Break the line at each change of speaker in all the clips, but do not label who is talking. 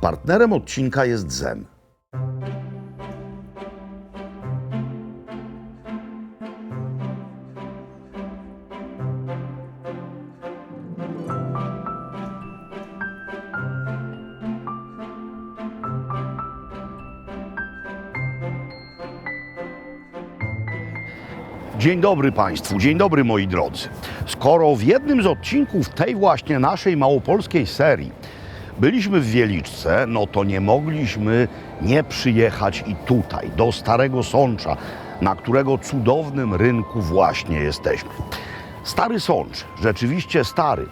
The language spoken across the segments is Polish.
Partnerem odcinka jest Zen. Dzień dobry Państwu, dzień dobry moi drodzy. Skoro w jednym z odcinków tej właśnie naszej małopolskiej serii byliśmy w Wieliczce, no to nie mogliśmy nie przyjechać i tutaj, do Starego Sącza, na którego cudownym rynku właśnie jesteśmy. Stary Sącz, rzeczywiście stary.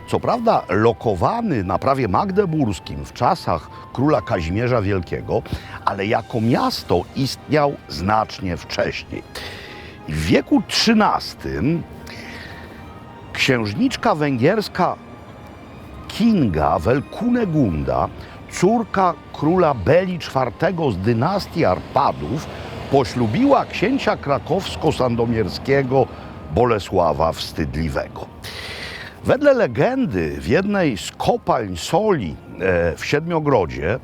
Co prawda lokowany na prawie magdeburskim w czasach króla Kazimierza Wielkiego, ale jako miasto istniał znacznie wcześniej. W wieku XIII księżniczka węgierska Kinga Welkunegunda, córka króla Beli IV z dynastii Arpadów, poślubiła księcia krakowsko-sandomierskiego Bolesława Wstydliwego. Wedle legendy w jednej z kopalń soli w Siedmiogrodzie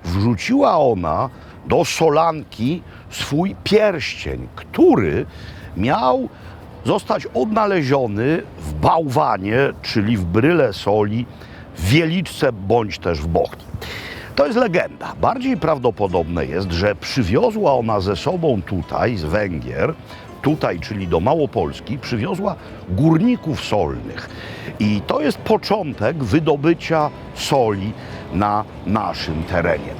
wrzuciła ona do solanki swój pierścień, który miał zostać odnaleziony w bałwanie, czyli w bryle soli w Wieliczce bądź też w Bochni. To jest legenda. Bardziej prawdopodobne jest, że przywiozła ona ze sobą tutaj, z Węgier, tutaj, czyli do Małopolski, przywiozła górników solnych. I to jest początek wydobycia soli na naszym terenie.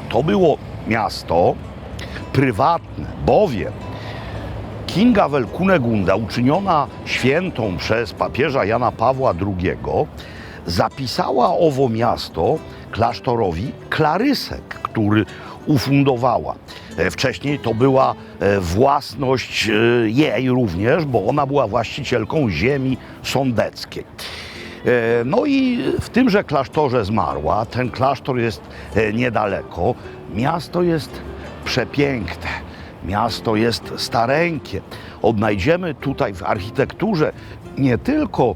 To było miasto prywatne, bowiem Kinga Welkunegunda, uczyniona świętą przez papieża Jana Pawła II, zapisała owo miasto klasztorowi Klarysek, który ufundowała. Wcześniej to była własność jej również, bo ona była właścicielką ziemi sądeckiej. No i w tymże klasztorze zmarła. Ten klasztor jest niedaleko. Miasto jest przepiękne. Miasto jest stareńkie. Odnajdziemy tutaj w architekturze nie tylko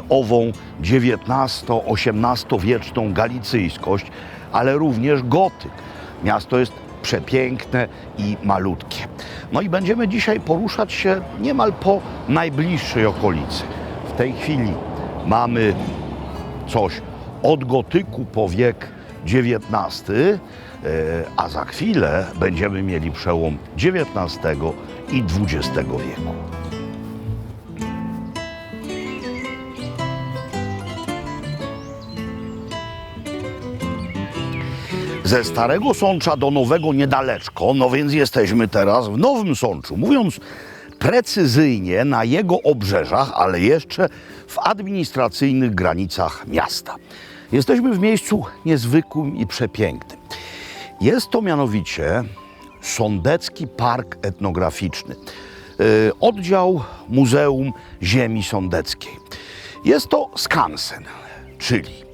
ową XIX-XVIII wieczną galicyjskość, ale również gotyk. Miasto jest przepiękne i malutkie. No i będziemy dzisiaj poruszać się niemal po najbliższej okolicy. W tej chwili mamy coś od gotyku po wiek XIX, a za chwilę będziemy mieli przełom XIX i XX wieku. Ze Starego Sącza do Nowego niedaleczko, no więc jesteśmy teraz w Nowym Sączu. Mówiąc precyzyjnie, na jego obrzeżach, ale jeszcze w administracyjnych granicach miasta. Jesteśmy w miejscu niezwykłym i przepięknym. Jest to mianowicie Sądecki Park Etnograficzny, oddział Muzeum Ziemi Sądeckiej. Jest to skansen, czyli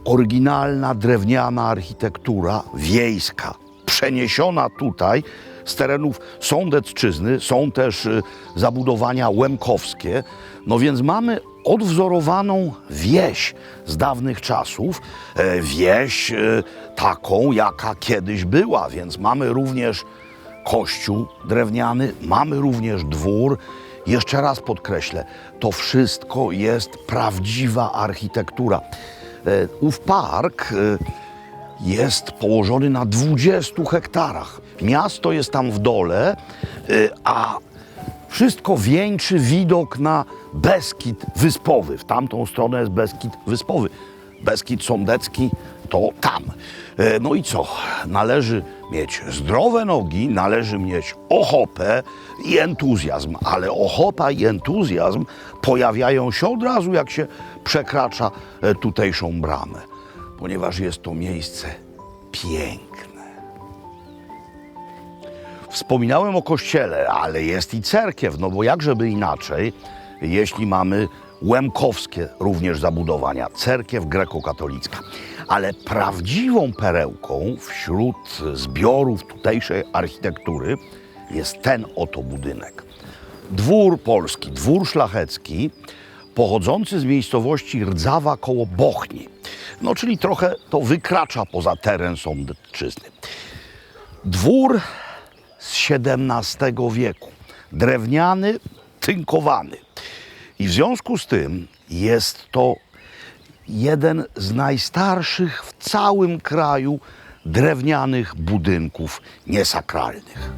oryginalna drewniana architektura wiejska, przeniesiona tutaj z terenów Sądecczyzny. Są też zabudowania łemkowskie, no więc mamy odwzorowaną wieś z dawnych czasów, wieś taką, jaka kiedyś była, więc mamy również kościół drewniany, mamy również dwór. Jeszcze raz podkreślę, to wszystko jest prawdziwa architektura. Ów park jest położony na 20 hektarach. Miasto jest tam w dole, a wszystko wieńczy widok na Beskid Wyspowy. W tamtą stronę jest Beskid Wyspowy. Beskid Sądecki to tam. No i co? Należy mieć zdrowe nogi, należy mieć ochopę i entuzjazm. Ale ochopa i entuzjazm pojawiają się od razu, jak się przekracza tutejszą bramę. Ponieważ jest to miejsce piękne. Wspominałem o kościele, ale jest i cerkiew, no bo jakżeby inaczej, jeśli mamy łemkowskie również zabudowania, cerkiew grekokatolicka. Ale prawdziwą perełką wśród zbiorów tutejszej architektury jest ten oto budynek. Dwór polski, dwór szlachecki, pochodzący z miejscowości Rdzawa koło Bochni. No, czyli trochę to wykracza poza teren sądczyzny. Dwór z XVII wieku, drewniany, tynkowany. I w związku z tym jest to jeden z najstarszych w całym kraju drewnianych budynków niesakralnych.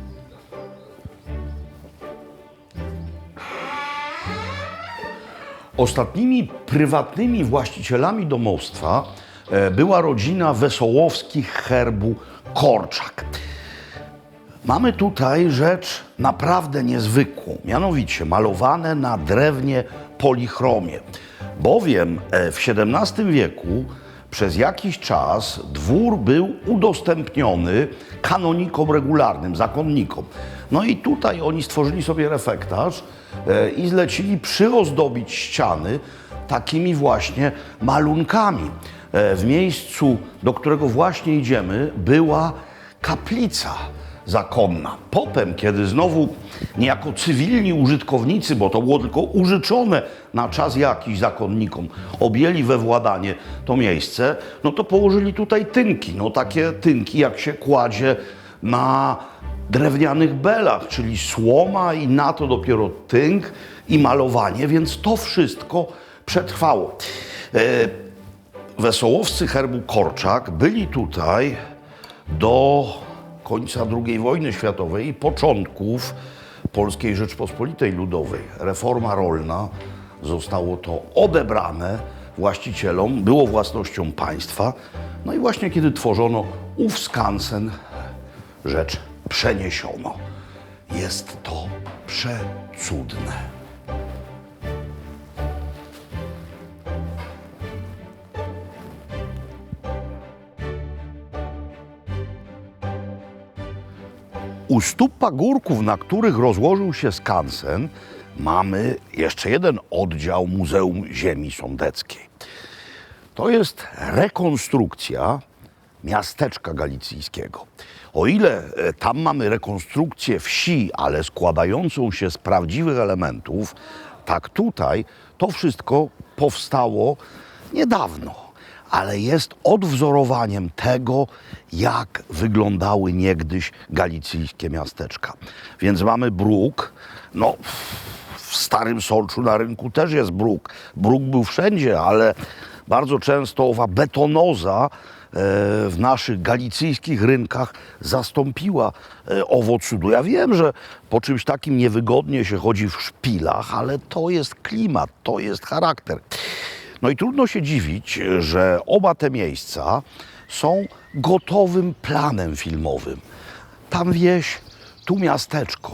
Ostatnimi prywatnymi właścicielami domostwa była rodzina Wesołowskich herbu Korczak. Mamy tutaj rzecz naprawdę niezwykłą, mianowicie malowane na drewnie polichromie, bowiem w XVII wieku przez jakiś czas dwór był udostępniony kanonikom regularnym, zakonnikom. No i tutaj oni stworzyli sobie refektarz i zlecili przyozdobić ściany takimi właśnie malunkami. W miejscu, do którego właśnie idziemy, była kaplica zakonna. Potem, kiedy znowu niejako cywilni użytkownicy, bo to było tylko użyczone na czas jakiś zakonnikom, objęli we władanie to miejsce, no to położyli tutaj tynki. No takie tynki, jak się kładzie na drewnianych belach, czyli słoma i na to dopiero tynk i malowanie, więc to wszystko przetrwało. Wesołowscy herbu Korczak byli tutaj do końca II wojny światowej i początków Polskiej Rzeczpospolitej Ludowej. Reforma rolna, zostało to odebrane właścicielom, było własnością państwa. No i właśnie kiedy tworzono ów skansen, rzecz przeniesiono. Jest to przecudne. U stóp pagórków, na których rozłożył się skansen, mamy jeszcze jeden oddział Muzeum Ziemi Sądeckiej. To jest rekonstrukcja miasteczka galicyjskiego. O ile tam mamy rekonstrukcję wsi, ale składającą się z prawdziwych elementów, tak tutaj to wszystko powstało niedawno, ale jest odwzorowaniem tego, jak wyglądały niegdyś galicyjskie miasteczka. Więc mamy bruk, no w Starym Solczu na rynku też jest bruk. Bruk był wszędzie, ale bardzo często owa betonoza w naszych galicyjskich rynkach zastąpiła owo cudu. Ja wiem, że po czymś takim niewygodnie się chodzi w szpilach, ale to jest klimat, to jest charakter. No i trudno się dziwić, że oba te miejsca są gotowym planem filmowym. Tam wieś, tu miasteczko.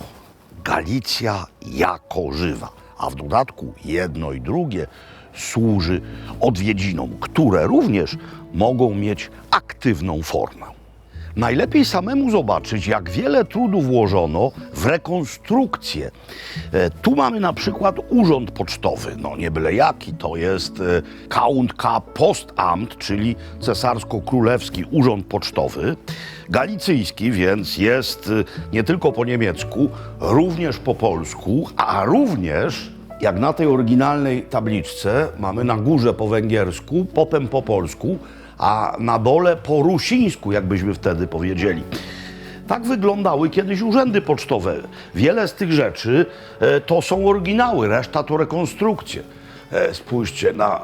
Galicja jako żywa. A w dodatku jedno i drugie służy odwiedzinom, które również mogą mieć aktywną formę. Najlepiej samemu zobaczyć, jak wiele trudu włożono w rekonstrukcję. Tu mamy na przykład urząd pocztowy. No nie byle jaki, to jest K&K Postamt, czyli cesarsko-królewski urząd pocztowy. Galicyjski, więc jest nie tylko po niemiecku, również po polsku, a również, jak na tej oryginalnej tabliczce, mamy na górze po węgiersku, potem po polsku, a na dole po rusińsku, jakbyśmy wtedy powiedzieli. Tak wyglądały kiedyś urzędy pocztowe. Wiele z tych rzeczy to są oryginały, reszta to rekonstrukcje. Spójrzcie na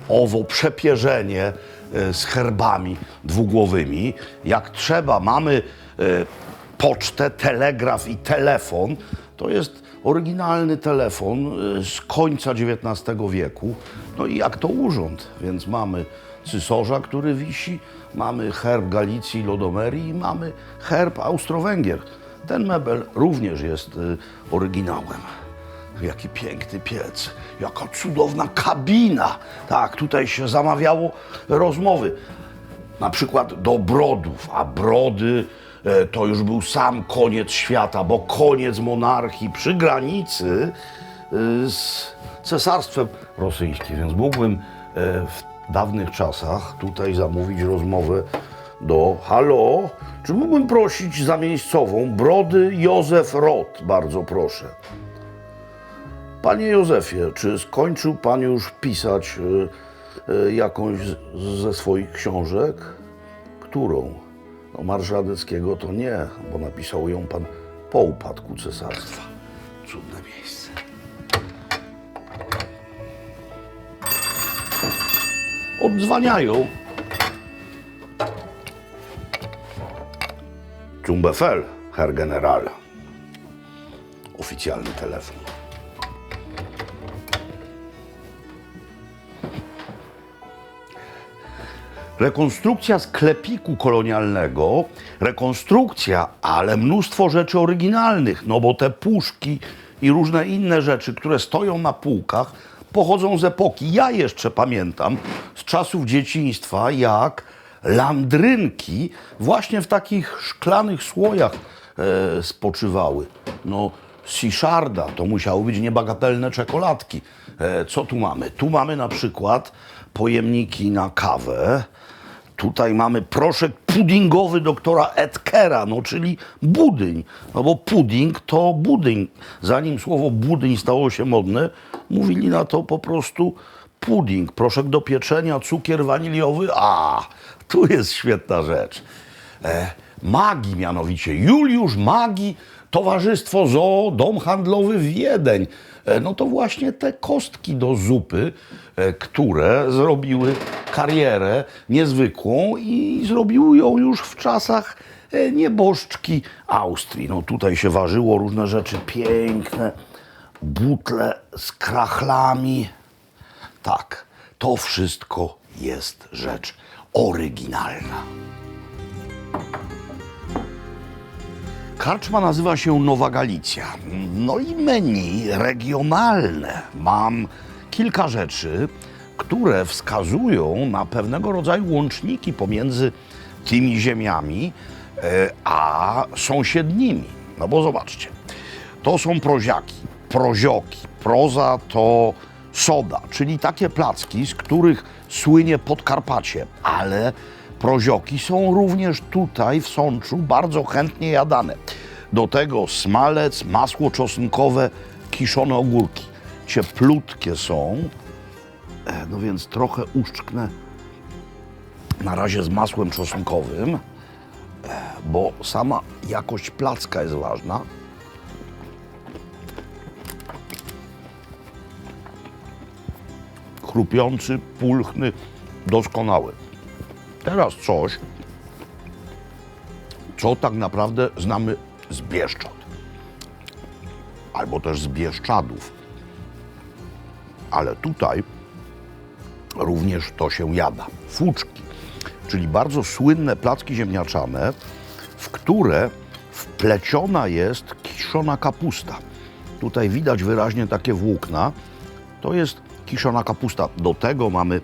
owo przepierzenie z herbami dwugłowymi. Jak trzeba, mamy pocztę, telegraf i telefon. To jest oryginalny telefon z końca XIX wieku. No i jak to urząd, więc mamy Cysorza, który wisi, mamy herb Galicji i Lodomerii i mamy herb Austro-Węgier. Ten mebel również jest oryginałem. Jaki piękny piec, jaka cudowna kabina. Tak, tutaj się zamawiało rozmowy. Na przykład do Brodów, a Brody to już był sam koniec świata, bo koniec monarchii przy granicy z Cesarstwem Rosyjskim. Więc mógłbym w dawnych czasach tutaj zamówić rozmowę do halo, czy mógłbym prosić za miejscową Brody Józef Rot, bardzo proszę. Panie Józefie, czy skończył pan już pisać jakąś ze swoich książek? Którą? No, Marsz Radyckiego to nie, bo napisał ją pan po upadku cesarstwa. Cudne miejsce. Odzwaniają. Zum Befehl, Herr General. Oficjalny telefon. Rekonstrukcja sklepiku kolonialnego, rekonstrukcja, ale mnóstwo rzeczy oryginalnych, no bo te puszki i różne inne rzeczy, które stoją na półkach, pochodzą z epoki. Ja jeszcze pamiętam z czasów dzieciństwa, jak landrynki właśnie w takich szklanych słojach spoczywały. No, Sicharda to musiały być niebagatelne czekoladki. Co tu mamy? Tu mamy na przykład pojemniki na kawę. Tutaj mamy proszek puddingowy doktora Edkera, no czyli budyń. No bo pudding to budyń. Zanim słowo budyń stało się modne, mówili na to po prostu pudding. Proszek do pieczenia, cukier waniliowy. A, tu jest świetna rzecz. Magi mianowicie. Juliusz Magi, Towarzystwo Zoo, Dom Handlowy Wiedeń. No to właśnie te kostki do zupy, które zrobiły karierę niezwykłą i zrobiły ją już w czasach nieboszczki Austrii. No tutaj się ważyło różne rzeczy piękne, butle z krachlami. Tak, to wszystko jest rzecz oryginalna. Karczma nazywa się Nowa Galicja. No i menu regionalne. Mam kilka rzeczy, które wskazują na pewnego rodzaju łączniki pomiędzy tymi ziemiami a sąsiednimi. No bo zobaczcie, to są proziaki, prozioki. Proza to soda, czyli takie placki, z których słynie Podkarpacie, ale prozioki są również tutaj w Sączu bardzo chętnie jadane. Do tego smalec, masło czosnkowe, kiszone ogórki. Cieplutkie są, no więc trochę uszczknę na razie z masłem czosnkowym, bo sama jakość placka jest ważna. Chrupiący, pulchny, doskonały. Teraz coś, co tak naprawdę znamy z Bieszczad, albo też z Bieszczadów. Ale tutaj również to się jada. Fuczki, czyli bardzo słynne placki ziemniaczane, w które wpleciona jest kiszona kapusta. Tutaj widać wyraźnie takie włókna. To jest kiszona kapusta. Do tego mamy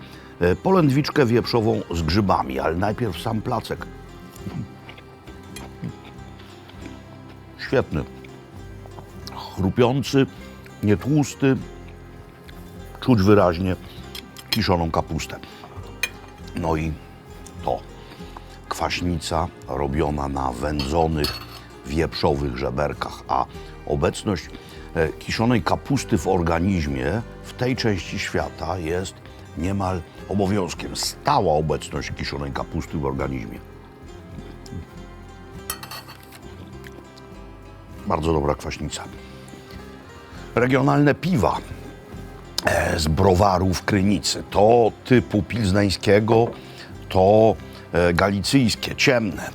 polędwiczkę wieprzową z grzybami, ale najpierw sam placek. Świetny. Chrupiący, nietłusty. Czuć wyraźnie kiszoną kapustę. No i to kwaśnica robiona na wędzonych, wieprzowych żeberkach, a obecność kiszonej kapusty w organizmie w tej części świata jest niemal obowiązkiem. Stała obecność kiszonej kapusty w organizmie. Bardzo dobra kwaśnica. Regionalne piwa z browarów Krynicy. To typu pilzneńskiego, to galicyjskie, ciemne.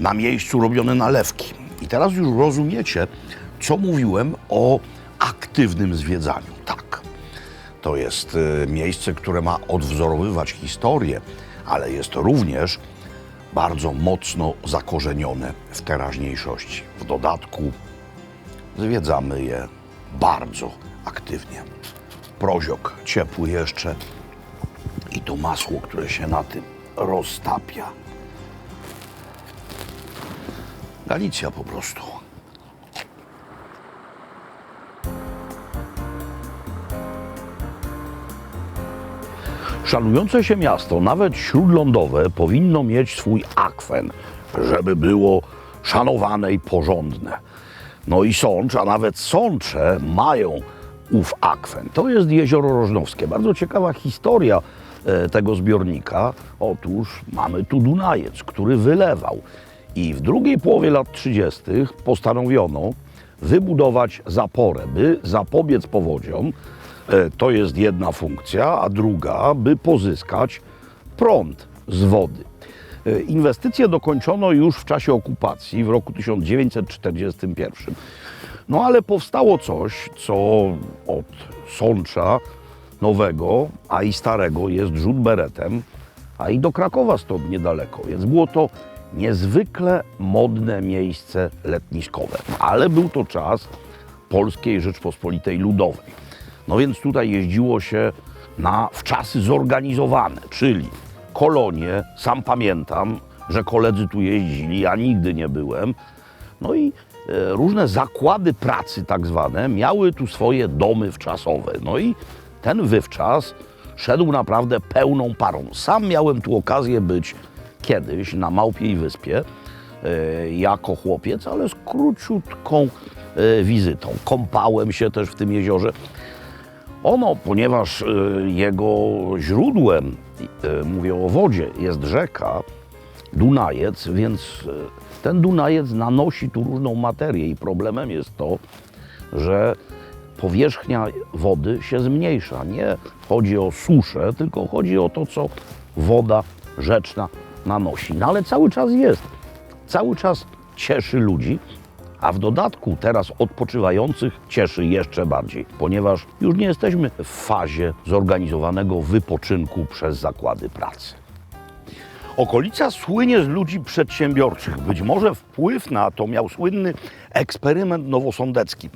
Na miejscu robione nalewki. I teraz już rozumiecie, co mówiłem o aktywnym zwiedzaniu. Tak, to jest miejsce, które ma odwzorowywać historię, ale jest również bardzo mocno zakorzenione w teraźniejszości. W dodatku zwiedzamy je bardzo aktywnie. Proziok ciepły jeszcze i to masło, które się na tym roztapia. Galicja po prostu. Szanujące się miasto, nawet śródlądowe, powinno mieć swój akwen, żeby było szanowane i porządne. No i Sącz, a nawet Sącze mają ów akwen? To jest jezioro Rożnowskie. Bardzo ciekawa historia tego zbiornika. Otóż mamy tu Dunajec, który wylewał. I w drugiej połowie lat 30. postanowiono wybudować zaporę, by zapobiec powodziom. To jest jedna funkcja, a druga, by pozyskać prąd z wody. Inwestycje dokończono już w czasie okupacji w roku 1941. No ale powstało coś, co od Sącza Nowego, a i Starego jest rzut beretem, a i do Krakowa stąd niedaleko, więc było to niezwykle modne miejsce letniskowe. Ale był to czas Polskiej Rzeczpospolitej Ludowej. No więc tutaj jeździło się na wczasy zorganizowane, czyli kolonie. Sam pamiętam, że koledzy tu jeździli, ja nigdy nie byłem. No i różne zakłady pracy tak zwane miały tu swoje domy wczasowe. No i ten wywczas szedł naprawdę pełną parą. Sam miałem tu okazję być kiedyś na Małpiej Wyspie jako chłopiec, ale z króciutką wizytą. Kąpałem się też w tym jeziorze. Ono, ponieważ jego źródłem, mówię o wodzie, jest rzeka Dunajec, więc ten Dunajec nanosi tu różną materię i problemem jest to, że powierzchnia wody się zmniejsza. Nie chodzi o suszę, tylko chodzi o to, co woda rzeczna nanosi. No ale cały czas jest, cały czas cieszy ludzi, a w dodatku teraz odpoczywających cieszy jeszcze bardziej, ponieważ już nie jesteśmy w fazie zorganizowanego wypoczynku przez zakłady pracy. Okolica słynie z ludzi przedsiębiorczych. Być może wpływ na to miał słynny eksperyment nowosądecki.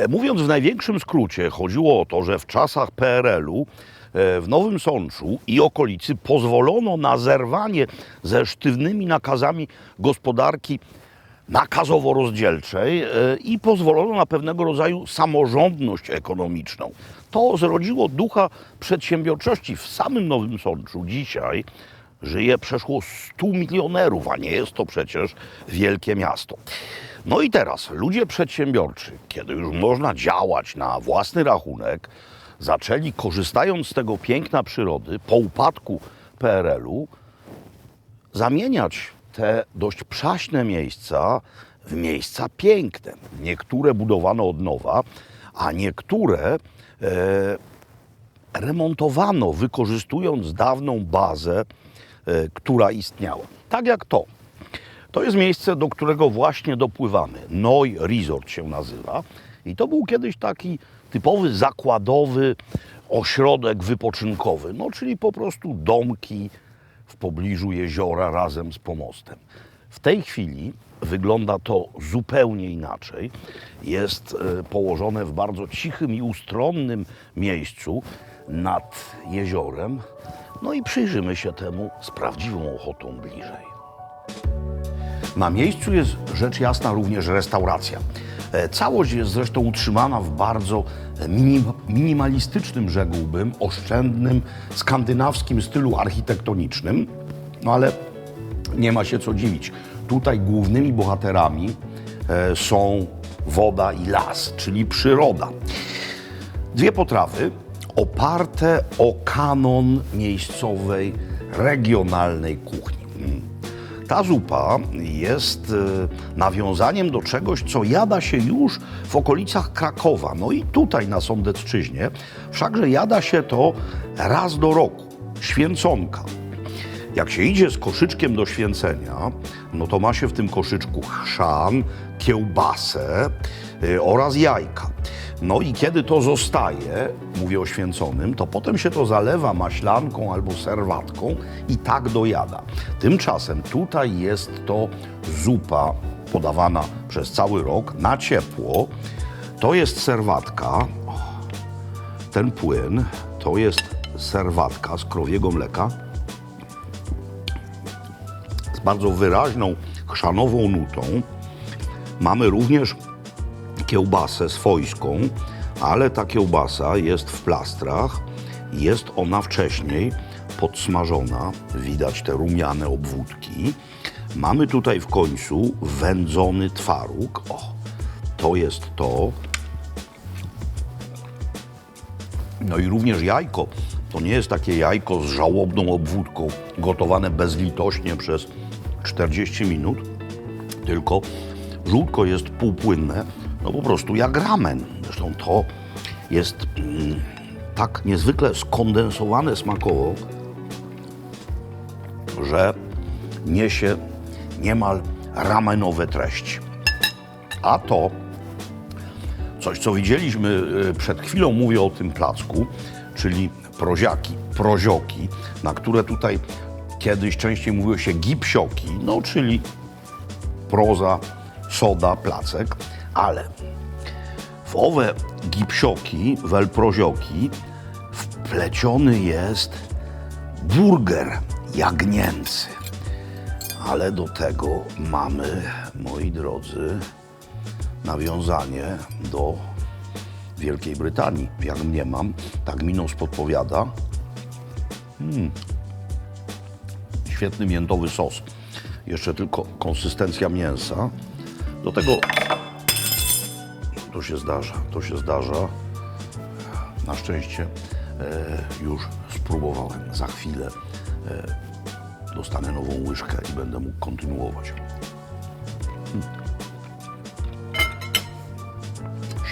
Mówiąc w największym skrócie, chodziło o to, że w czasach PRL-u w Nowym Sączu i okolicy pozwolono na zerwanie ze sztywnymi nakazami gospodarki nakazowo-rozdzielczej i pozwolono na pewnego rodzaju samorządność ekonomiczną. To zrodziło ducha przedsiębiorczości. W samym Nowym Sączu dzisiaj żyje przeszło 100 milionerów, a nie jest to przecież wielkie miasto. No i teraz ludzie przedsiębiorczy, kiedy już można działać na własny rachunek, zaczęli, korzystając z tego piękna przyrody, po upadku PRL-u, zamieniać te dość przaśne miejsca w miejsca piękne. Niektóre budowano od nowa, a niektóre remontowano, wykorzystując dawną bazę, która istniała. Tak jak to. To jest miejsce, do którego właśnie dopływamy. Noi Resort się nazywa. I to był kiedyś taki typowy zakładowy ośrodek wypoczynkowy. No, czyli po prostu domki w pobliżu jeziora razem z pomostem. W tej chwili wygląda to zupełnie inaczej. Jest położone w bardzo cichym i ustronnym miejscu nad jeziorem. No i przyjrzymy się temu z prawdziwą ochotą bliżej. Na miejscu jest rzecz jasna również restauracja. Całość jest zresztą utrzymana w bardzo minimalistycznym, rzekłbym, oszczędnym, skandynawskim stylu architektonicznym. No ale nie ma się co dziwić. Tutaj głównymi bohaterami są woda i las, czyli przyroda. Dwie potrawy oparte o kanon miejscowej, regionalnej kuchni. Ta zupa jest nawiązaniem do czegoś, co jada się już w okolicach Krakowa. No i tutaj na Sądecczyźnie, wszakże jada się to raz do roku, święconka. Jak się idzie z koszyczkiem do święcenia, no to ma się w tym koszyczku chrzan, kiełbasę oraz jajka. No i kiedy to zostaje, mówię o święconym, to potem się to zalewa maślanką albo serwatką i tak dojada. Tymczasem tutaj jest to zupa podawana przez cały rok na ciepło. To jest serwatka, ten płyn, to jest serwatka z krowiego mleka z bardzo wyraźną chrzanową nutą. Mamy również kiełbasę swojską, ale ta kiełbasa jest w plastrach. Jest ona wcześniej podsmażona. Widać te rumiane obwódki. Mamy tutaj w końcu wędzony twaróg. O, to jest to. No i również jajko. To nie jest takie jajko z żałobną obwódką, gotowane bezlitośnie przez 40 minut, tylko żółtko jest półpłynne, no po prostu jak ramen. Zresztą to jest tak niezwykle skondensowane smakowo, że niesie niemal ramenowe treści. A to coś, co widzieliśmy przed chwilą, mówię o tym placku, czyli prozioki, na które tutaj kiedyś częściej mówiło się gipsioki, no czyli proza, soda, placek, ale w owe gipsioki, welprozioki wpleciony jest burger jagnięcy. Ale do tego mamy, moi drodzy, nawiązanie do Wielkiej Brytanii. Jak mniemam, tak mi nos podpowiada. Świetny miętowy sos. Jeszcze tylko konsystencja mięsa. Do tego to się zdarza. Na szczęście już spróbowałem. Za chwilę dostanę nową łyżkę i będę mógł kontynuować.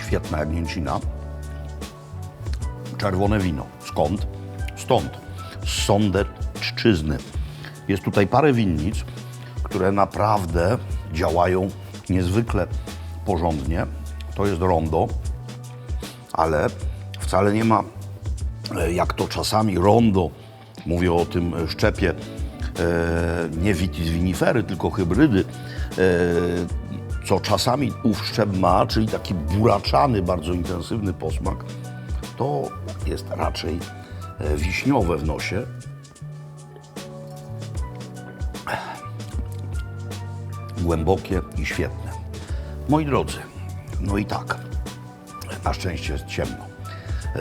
Świetna jagnięcina. Czerwone wino. Skąd? Stąd. Z Sądecczyzny. Jest tutaj parę winnic, które naprawdę działają niezwykle porządnie. To jest Rondo, ale wcale nie ma, jak to czasami Rondo, mówię o tym szczepie, nie vitis vinifery, tylko hybrydy, co czasami ów szczep ma, czyli taki buraczany, bardzo intensywny posmak, to jest raczej wiśniowe w nosie. Głębokie i świetne. Moi drodzy, no i tak, na szczęście jest ciemno.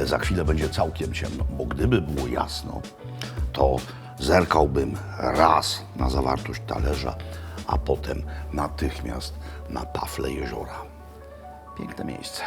Za chwilę będzie całkiem ciemno, bo gdyby było jasno, to zerkałbym raz na zawartość talerza, a potem natychmiast na taflę jeziora. Piękne miejsce.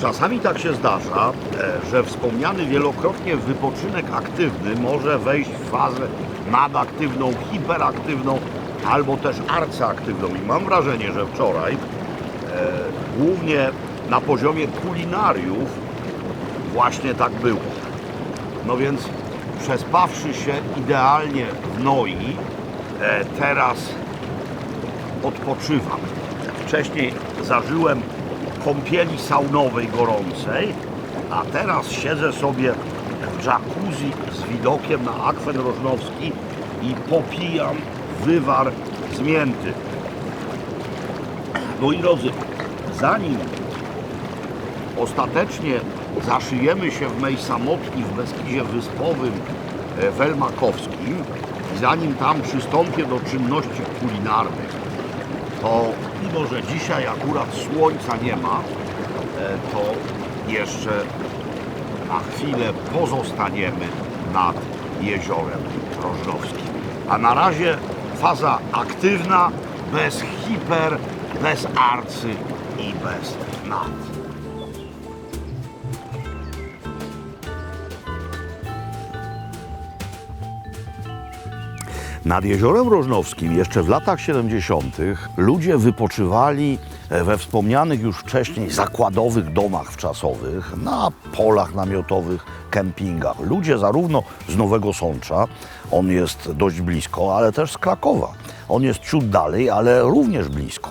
Czasami tak się zdarza, że wspomniany wielokrotnie wypoczynek aktywny może wejść w fazę nadaktywną, hiperaktywną albo też arcyaktywną. I mam wrażenie, że wczoraj głównie na poziomie kulinariów właśnie tak było. No więc przespawszy się idealnie w Noi, teraz odpoczywam. Wcześniej zażyłem kąpieli saunowej gorącej, a teraz siedzę sobie w jacuzzi z widokiem na akwen rożnowski i popijam wywar z mięty. Moi drodzy, zanim ostatecznie zaszyjemy się w mej samotni w Beskidzie Wyspowym Welmakowskim, zanim tam przystąpię do czynności kulinarnych, to mimo, że dzisiaj akurat słońca nie ma, to jeszcze na chwilę pozostaniemy nad jeziorem Rożnowskim. A na razie faza aktywna, bez hiper, bez arcy i bez nad. Nad jeziorem Rożnowskim jeszcze w latach 70. ludzie wypoczywali we wspomnianych już wcześniej zakładowych domach wczasowych, na polach namiotowych, kempingach. Ludzie zarówno z Nowego Sącza, on jest dość blisko, ale też z Krakowa. On jest ciut dalej, ale również blisko.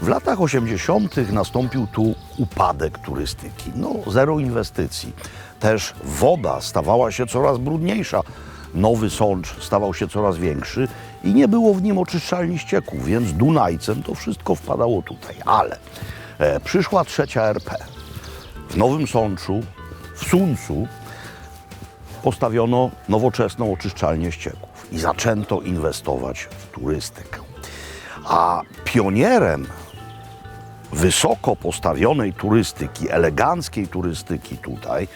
W latach 80. nastąpił tu upadek turystyki. No, zero inwestycji. Też woda stawała się coraz brudniejsza. Nowy Sącz stawał się coraz większy i nie było w nim oczyszczalni ścieków, więc Dunajcem to wszystko wpadało tutaj. Ale przyszła trzecia RP. W Nowym Sączu, w Suńcu, postawiono nowoczesną oczyszczalnię ścieków i zaczęto inwestować w turystykę. A pionierem wysoko postawionej turystyki, eleganckiej turystyki tutaj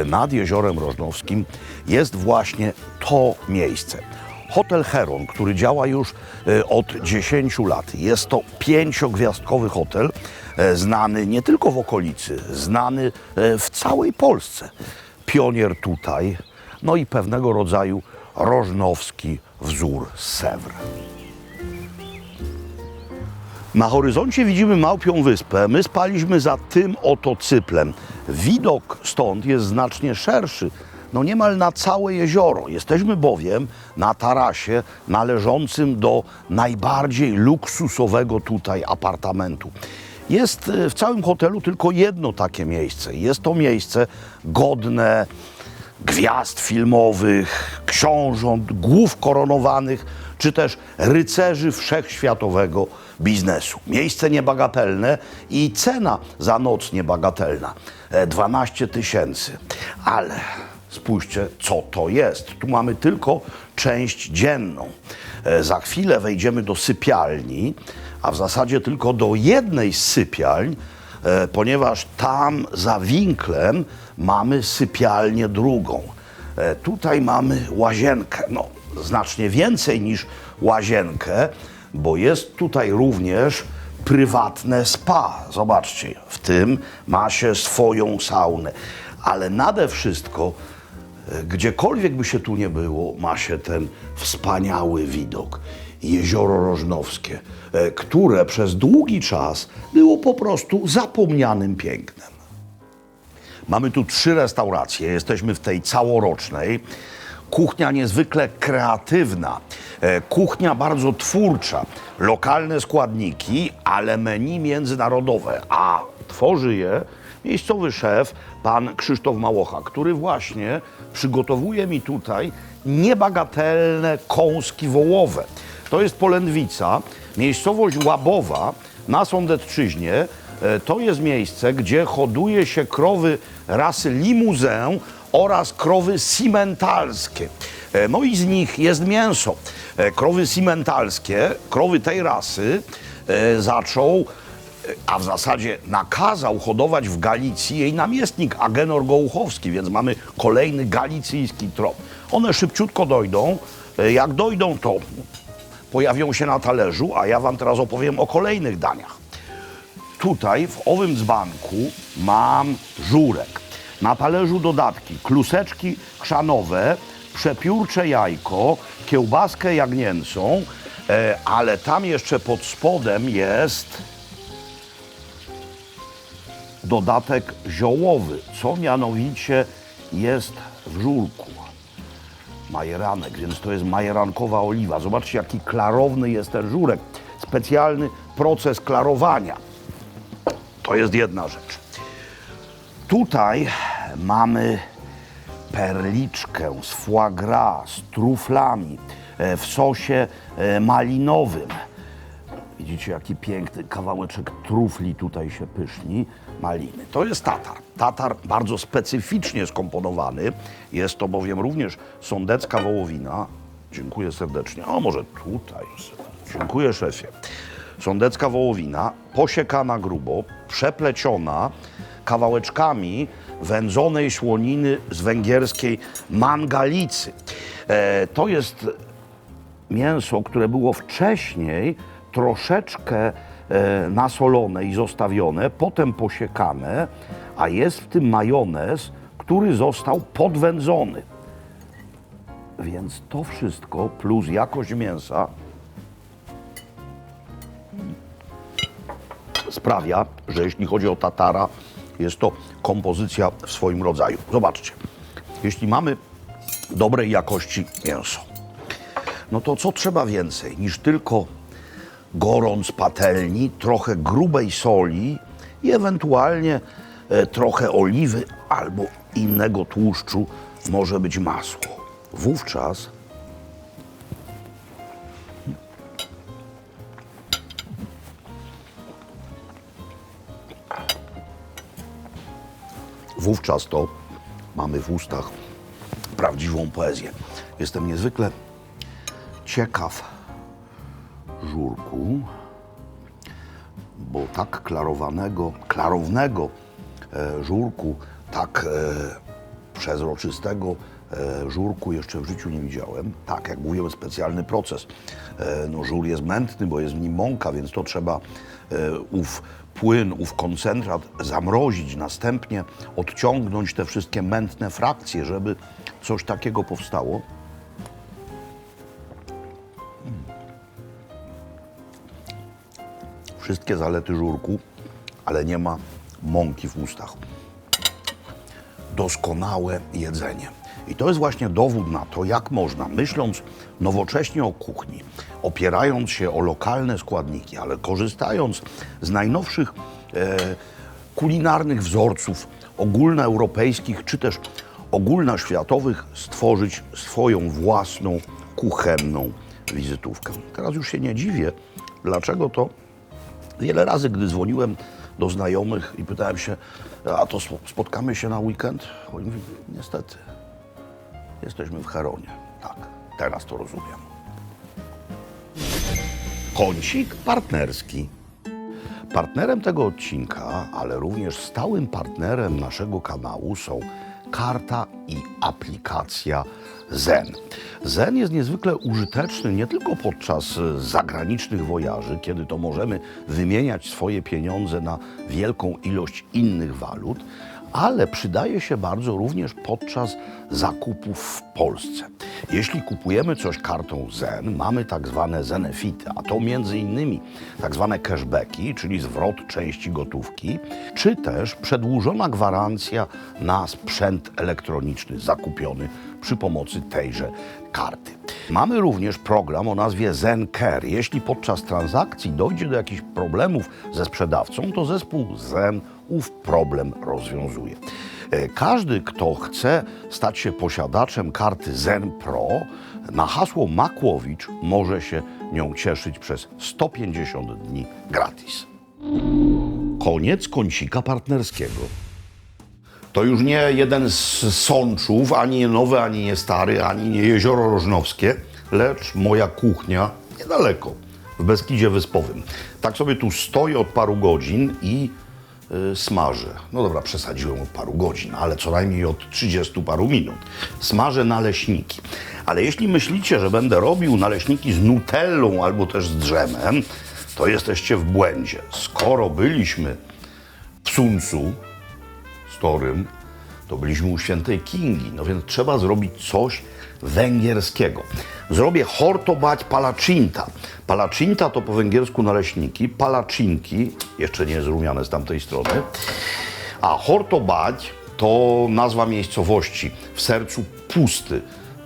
nad Jeziorem Rożnowskim jest właśnie to miejsce. Hotel Heron, który działa już od 10 lat. Jest to 5-gwiazdkowy hotel, znany nie tylko w okolicy, znany w całej Polsce. Pionier tutaj, no i pewnego rodzaju rożnowski wzór Sewr. Na horyzoncie widzimy Małpią Wyspę. My spaliśmy za tym oto cyplem. Widok stąd jest znacznie szerszy, no niemal na całe jezioro. Jesteśmy bowiem na tarasie należącym do najbardziej luksusowego tutaj apartamentu. Jest w całym hotelu tylko jedno takie miejsce. Jest to miejsce godne gwiazd filmowych, książąt, głów koronowanych, czy też rycerzy wszechświatowego biznesu. Miejsce niebagatelne i cena za noc niebagatelna. 12 000. Ale spójrzcie, co to jest. Tu mamy tylko część dzienną. Za chwilę wejdziemy do sypialni, a w zasadzie tylko do jednej z sypialń, ponieważ tam za winklem mamy sypialnię drugą. Tutaj mamy łazienkę, no znacznie więcej niż łazienkę, bo jest tutaj również prywatne spa. Zobaczcie, w tym ma się swoją saunę. Ale nade wszystko, gdziekolwiek by się tu nie było, ma się ten wspaniały widok. Jezioro Rożnowskie, które przez długi czas było po prostu zapomnianym pięknem. Mamy tu 3 restauracje, jesteśmy w tej całorocznej. Kuchnia niezwykle kreatywna, kuchnia bardzo twórcza, lokalne składniki, ale menu międzynarodowe, a tworzy je miejscowy szef, pan Krzysztof Małocha, który właśnie przygotowuje mi tutaj niebagatelne kąski wołowe. To jest Polędwica, miejscowość Łabowa na Sądecczyźnie. To jest miejsce, gdzie hoduje się krowy rasy limuzę oraz krowy simentalskie. No i z nich jest mięso. Krowy simentalskie, krowy tej rasy zaczął, a w zasadzie nakazał hodować w Galicji jej namiestnik Agenor Gołuchowski, więc mamy kolejny galicyjski trop. One szybciutko dojdą. Jak dojdą, to pojawią się na talerzu, a ja wam teraz opowiem o kolejnych daniach. Tutaj w owym dzbanku mam żurek. Na talerzu dodatki, kluseczki chrzanowe, przepiórcze jajko, kiełbaskę jagnięcą, ale tam jeszcze pod spodem jest dodatek ziołowy, co mianowicie jest w żurku. Majeranek, więc to jest majerankowa oliwa. Zobaczcie, jaki klarowny jest ten żurek. Specjalny proces klarowania. To jest jedna rzecz. Tutaj mamy perliczkę z foie gras, z truflami, w sosie malinowym. Widzicie, jaki piękny kawałeczek trufli tutaj się pyszni, maliny. To jest tatar. Tatar bardzo specyficznie skomponowany. Jest to bowiem również sądecka wołowina. Dziękuję serdecznie. O, może tutaj. Dziękuję, szefie. Sądecka wołowina, posiekana grubo, przepleciona kawałeczkami wędzonej słoniny z węgierskiej mangalicy. To jest mięso, które było wcześniej troszeczkę nasolone i zostawione, potem posiekane, a jest w tym majonez, który został podwędzony. Więc to wszystko plus jakość mięsa sprawia, że jeśli chodzi o tatara, jest to kompozycja w swoim rodzaju. Zobaczcie, jeśli mamy dobrej jakości mięso, no to co trzeba więcej niż tylko gorąc patelni, trochę grubej soli i ewentualnie trochę oliwy albo innego tłuszczu, może być masło. Wówczas to mamy w ustach prawdziwą poezję. Jestem niezwykle ciekaw żurku, bo tak klarownego żurku, tak przezroczystego żurku jeszcze w życiu nie widziałem. Tak, jak mówiłem, specjalny proces. No, żur jest mętny, bo jest w nim mąka, więc to trzeba ów płyn, ów koncentrat zamrozić, następnie odciągnąć te wszystkie mętne frakcje, żeby coś takiego powstało. Wszystkie zalety żurku, ale nie ma mąki w ustach. Doskonałe jedzenie. I to jest właśnie dowód na to, jak można, myśląc nowocześnie o kuchni, opierając się o lokalne składniki, ale korzystając z najnowszych kulinarnych wzorców ogólnoeuropejskich czy też ogólnoświatowych, stworzyć swoją własną kuchenną wizytówkę. Teraz już się nie dziwię, dlaczego to wiele razy, gdy dzwoniłem do znajomych i pytałem się, a to spotkamy się na weekend? Oni mówili, niestety, jesteśmy w Cheronie. Tak, teraz to rozumiem. Kącik partnerski. Partnerem tego odcinka, ale również stałym partnerem naszego kanału są karta i aplikacja Zen. Zen jest niezwykle użyteczny nie tylko podczas zagranicznych wojaży, kiedy to możemy wymieniać swoje pieniądze na wielką ilość innych walut, ale przydaje się bardzo również podczas zakupów w Polsce. Jeśli kupujemy coś kartą Zen, mamy tak zwane zenefity, a to między innymi tak zwane cashbacki, czyli zwrot części gotówki, czy też przedłużona gwarancja na sprzęt elektroniczny zakupiony przy pomocy tejże karty. Mamy również program o nazwie Zen Care. Jeśli podczas transakcji dojdzie do jakichś problemów ze sprzedawcą, to zespół Zen ów problem rozwiązuje. Każdy, kto chce stać się posiadaczem karty Zen Pro, na hasło Makłowicz może się nią cieszyć przez 150 dni gratis. Koniec kącika partnerskiego. To już nie jeden z Sączów, ani nie nowy, ani nie stary, ani nie Jezioro Rożnowskie, lecz moja kuchnia niedaleko, w Beskidzie Wyspowym. Tak sobie tu stoję od paru godzin i smażę. No dobra, przesadziłem od paru godzin, ale co najmniej od 30 paru minut. Smażę naleśniki. Ale jeśli myślicie, że będę robił naleśniki z nutellą albo też z drzemem, to jesteście w błędzie. Skoro byliśmy w Suncu Storym, to byliśmy u świętej Kingi, no więc trzeba zrobić coś węgierskiego. Zrobię hortobać palacinta. Palacinta to po węgiersku naleśniki, palacinki, jeszcze nie jest rumiane z tamtej strony, a hortobać to nazwa miejscowości w sercu Pusty.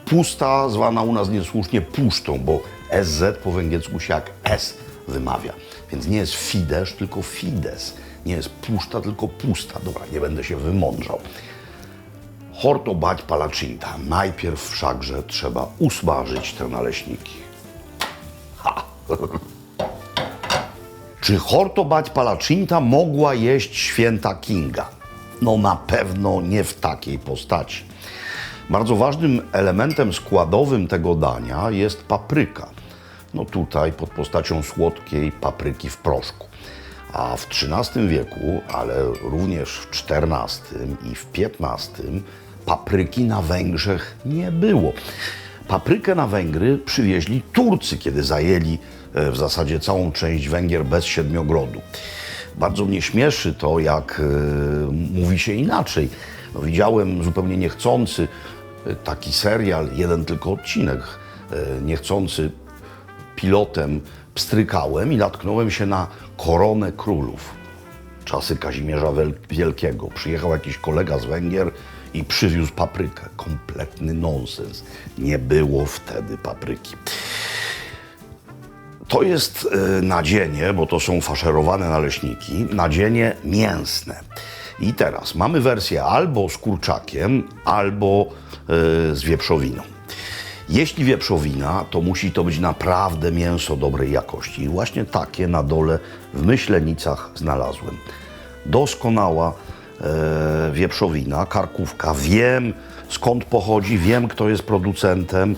Pusta zwana u nas niesłusznie Puszczą, bo SZ po węgiersku się jak S wymawia. Więc nie jest Fidesz, tylko Fides. Nie jest puszta, tylko pusta. Dobra, nie będę się wymądrzał. Hortobać palacinta. Najpierw wszakże trzeba usmażyć te naleśniki. Ha! Czy hortobać palacinta mogła jeść święta Kinga? No na pewno nie w takiej postaci. Bardzo ważnym elementem składowym tego dania jest papryka. No tutaj pod postacią słodkiej papryki w proszku. A w XIII wieku, ale również w XIV i w XV papryki na Węgrzech nie było. Paprykę na Węgry przywieźli Turcy, kiedy zajęli w zasadzie całą część Węgier bez Siedmiogrodu. Bardzo mnie śmieszy to, jak mówi się inaczej. No, widziałem zupełnie niechcący taki serial, jeden tylko odcinek, niechcący pilotem pstrykałem i natknąłem się na Koronę Królów. Czasy Kazimierza Wielkiego. Przyjechał jakiś kolega z Węgier i przywiózł paprykę. Kompletny nonsens. Nie było wtedy papryki. To jest nadzienie, bo to są faszerowane naleśniki, nadzienie mięsne. I teraz mamy wersję albo z kurczakiem, albo z wieprzowiną. Jeśli wieprzowina, to musi to być naprawdę mięso dobrej jakości. I właśnie takie na dole w Myślenicach znalazłem. Doskonała wieprzowina, karkówka. Wiem skąd pochodzi, wiem, kto jest producentem.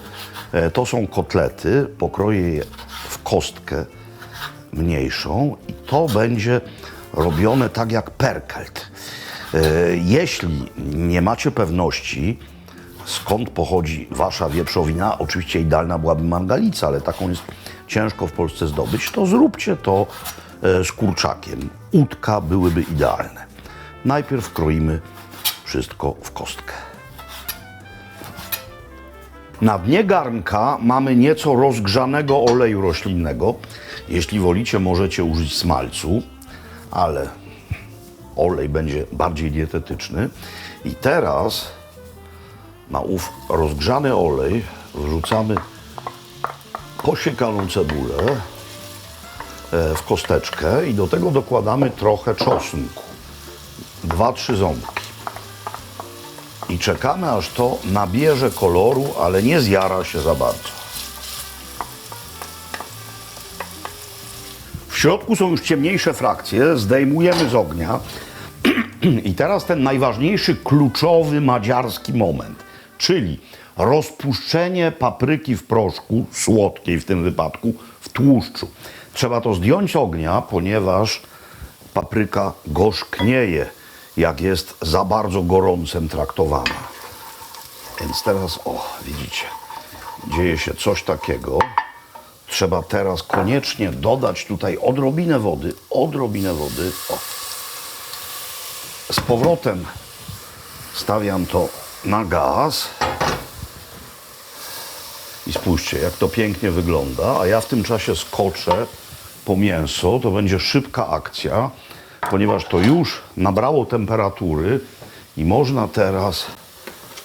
To są kotlety, pokroję je w kostkę mniejszą i to będzie robione tak jak perkelt. Jeśli nie macie pewności, skąd pochodzi wasza wieprzowina, oczywiście idealna byłaby margalica, ale taką jest ciężko w Polsce zdobyć, to zróbcie to z kurczakiem. Udka byłyby idealne. Najpierw kroimy wszystko w kostkę. Na dnie garnka mamy nieco rozgrzanego oleju roślinnego. Jeśli wolicie, możecie użyć smalcu, ale olej będzie bardziej dietetyczny. I teraz na ów rozgrzany olej wrzucamy posiekaną cebulę w kosteczkę i do tego dokładamy trochę czosnku. 2-3 ząbki. I czekamy, aż to nabierze koloru, ale nie zjara się za bardzo. W środku są już ciemniejsze frakcje, zdejmujemy z ognia. I teraz ten najważniejszy, kluczowy, madziarski moment, czyli rozpuszczenie papryki w proszku, słodkiej w tym wypadku, w tłuszczu. Trzeba to zdjąć z ognia, ponieważ papryka gorzknieje, jak jest za bardzo gorącem traktowana. Więc teraz, widzicie, dzieje się coś takiego. Trzeba teraz koniecznie dodać tutaj odrobinę wody. Z powrotem stawiam to na gaz. I spójrzcie, jak to pięknie wygląda, a ja w tym czasie skoczę po mięso. To będzie szybka akcja, ponieważ to już nabrało temperatury i można teraz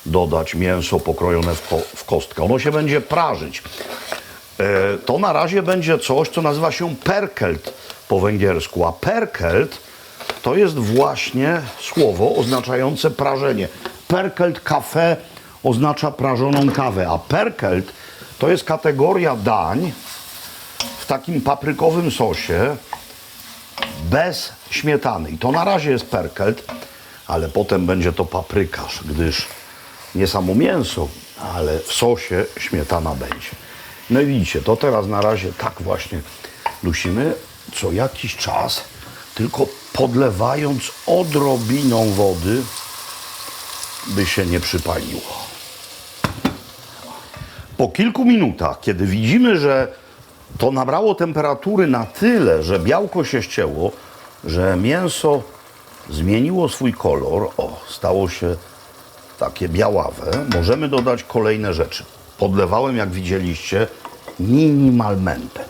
dodać mięso pokrojone w kostkę. Ono się będzie prażyć. To na razie będzie coś, co nazywa się perkelt po węgiersku, a perkelt to jest właśnie słowo oznaczające prażenie. Perkelt kafe oznacza prażoną kawę, a perkelt to jest kategoria dań w takim paprykowym sosie bez śmietany. I to na razie jest perkelt, ale potem będzie to paprykarz, gdyż nie samo mięso, ale w sosie śmietana będzie. No i widzicie, to teraz na razie tak właśnie dusimy co jakiś czas, tylko podlewając odrobiną wody, by się nie przypaliło. Po kilku minutach, kiedy widzimy, że to nabrało temperatury na tyle, że białko się ścięło, że mięso zmieniło swój kolor, stało się takie białawe, możemy dodać kolejne rzeczy. Podlewałem, jak widzieliście, minimalmente.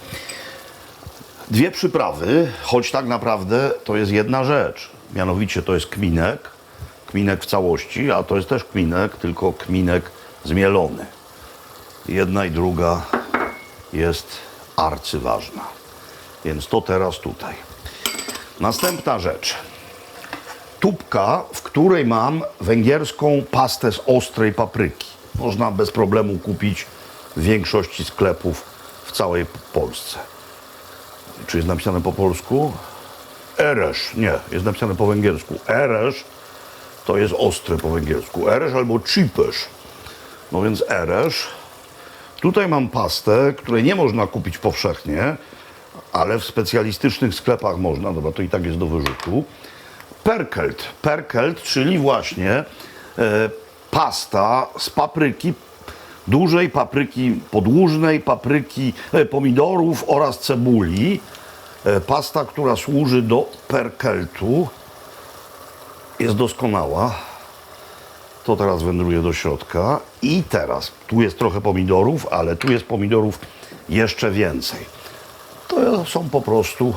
2 przyprawy, choć tak naprawdę to jest jedna rzecz. Mianowicie to jest kminek. Kminek w całości, a to jest też kminek, tylko kminek zmielony. Jedna i druga jest arcyważna. Więc to teraz tutaj. Następna rzecz. Tubka, w której mam węgierską pastę z ostrej papryki. Można bez problemu kupić w większości sklepów w całej Polsce. Czy jest napisane po polsku? Eresz. Nie, jest napisane po węgiersku. Eresz to jest ostre po węgiersku. Eresz albo cipesz. No więc eresz. Tutaj mam pastę, której nie można kupić powszechnie, ale w specjalistycznych sklepach można. Dobra, to i tak jest do wyrzutu. Perkelt. Perkelt, czyli właśnie pasta z papryki, dużej papryki podłużnej, pomidorów oraz cebuli. Pasta, która służy do perkeltu, jest doskonała. To teraz wędruje do środka. I teraz, tu jest trochę pomidorów, ale tu jest pomidorów jeszcze więcej. To są po prostu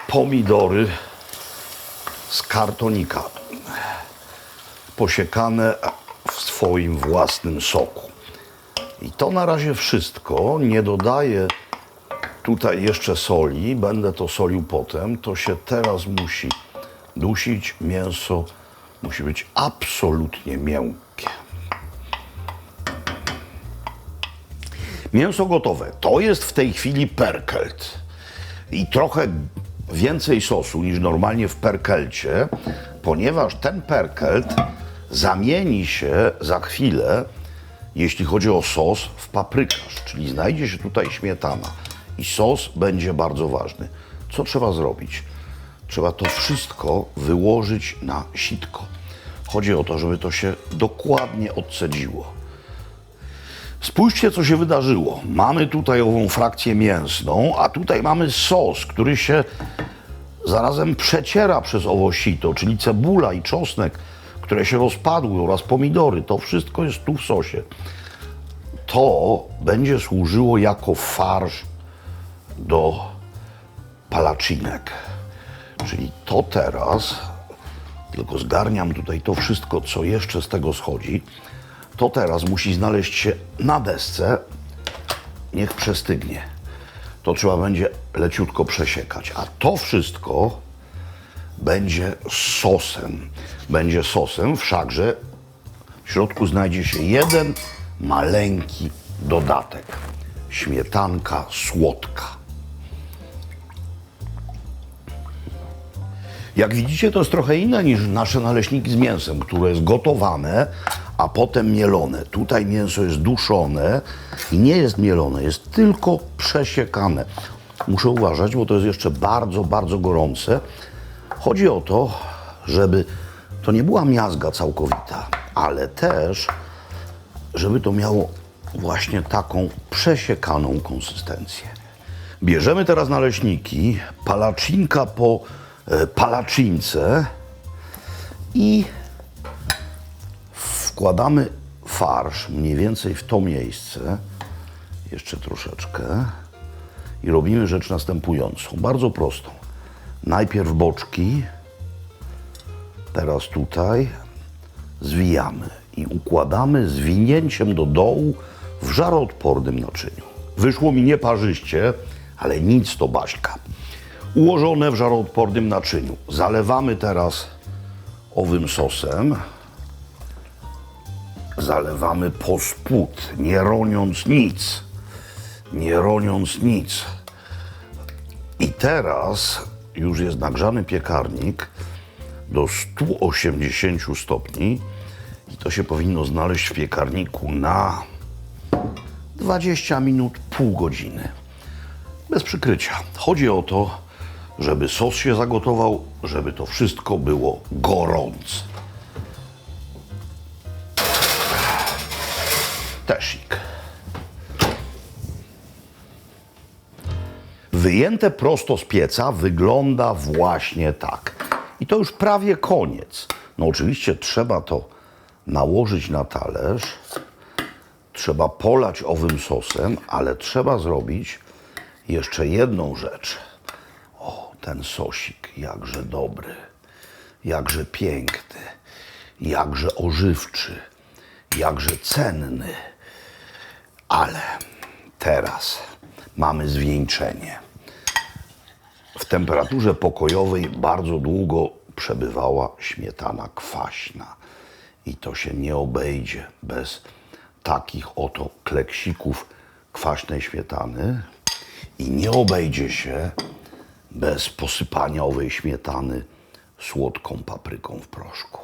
pomidory z kartonika, posiekane w swoim własnym soku. I to na razie wszystko. Nie dodaję tutaj jeszcze soli, będę to solił potem. To się teraz musi dusić. Mięso musi być absolutnie miękkie. Mięso gotowe. To jest w tej chwili perkelt. I trochę więcej sosu niż normalnie w perkelcie, ponieważ ten perkelt zamieni się za chwilę, jeśli chodzi o sos, w paprykarz, czyli znajdzie się tutaj śmietana i sos będzie bardzo ważny. Co trzeba zrobić? Trzeba to wszystko wyłożyć na sitko. Chodzi o to, żeby to się dokładnie odcedziło. Spójrzcie, co się wydarzyło. Mamy tutaj ową frakcję mięsną, a tutaj mamy sos, który się zarazem przeciera przez owo sito, czyli cebula i czosnek, które się rozpadły oraz pomidory. To wszystko jest tu w sosie. To będzie służyło jako farsz do palaczinek. Czyli to teraz, tylko zgarniam tutaj to wszystko, co jeszcze z tego schodzi, to teraz musi znaleźć się na desce, niech przestygnie. To trzeba będzie leciutko przesiekać, a to wszystko będzie sosem. Będzie sosem, wszakże w środku znajdzie się jeden maleńki dodatek. Śmietanka słodka. Jak widzicie, to jest trochę inne niż nasze naleśniki z mięsem, które jest gotowane, a potem mielone. Tutaj mięso jest duszone i nie jest mielone, jest tylko przesiekane. Muszę uważać, bo to jest jeszcze bardzo, bardzo gorące. Chodzi o to, żeby to nie była miazga całkowita, ale też, żeby to miało właśnie taką przesiekaną konsystencję. Bierzemy teraz naleśniki, palaczynka po palaczynce i wkładamy farsz mniej więcej w to miejsce, jeszcze troszeczkę, i robimy rzecz następującą, bardzo prostą. Najpierw boczki, teraz tutaj zwijamy i układamy zwinięciem do dołu w żaroodpornym naczyniu. Wyszło mi nieparzyście, ale nic to baśka. Ułożone w żaroodpornym naczyniu. Zalewamy teraz owym sosem. Zalewamy po spód, nie roniąc nic. Nie roniąc nic. I teraz już jest nagrzany piekarnik do 180 stopni i to się powinno znaleźć w piekarniku na 20 minut, pół godziny. Bez przykrycia. Chodzi o to, żeby sos się zagotował, żeby to wszystko było gorące. Teszik. Wyjęte prosto z pieca wygląda właśnie tak. I to już prawie koniec. No oczywiście trzeba to nałożyć na talerz, trzeba polać owym sosem, ale trzeba zrobić jeszcze jedną rzecz. O, ten sosik, jakże dobry, jakże piękny, jakże ożywczy, jakże cenny. Ale teraz mamy zwieńczenie. W temperaturze pokojowej bardzo długo przebywała śmietana kwaśna. I to się nie obejdzie bez takich oto kleksików kwaśnej śmietany. I nie obejdzie się bez posypania owej śmietany słodką papryką w proszku.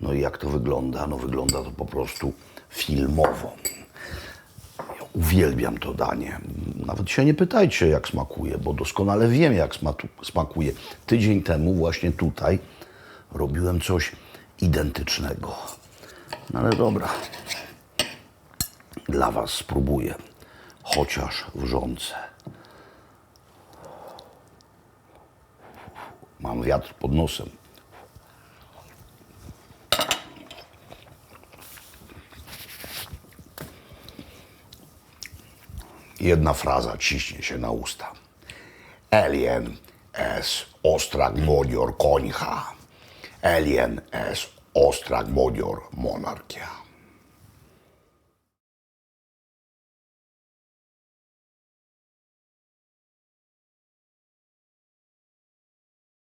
No i jak to wygląda? No wygląda to po prostu filmowo. Uwielbiam to danie. Nawet się nie pytajcie, jak smakuje, bo doskonale wiem, jak smakuje. Tydzień temu właśnie tutaj robiłem coś identycznego. No ale dobra, dla was spróbuję, chociaż wrzące. Mam wiatr pod nosem. Jedna fraza ciśnie się na usta. Alien es ostrag modior końcha. Alien es ostrag modior monarchia.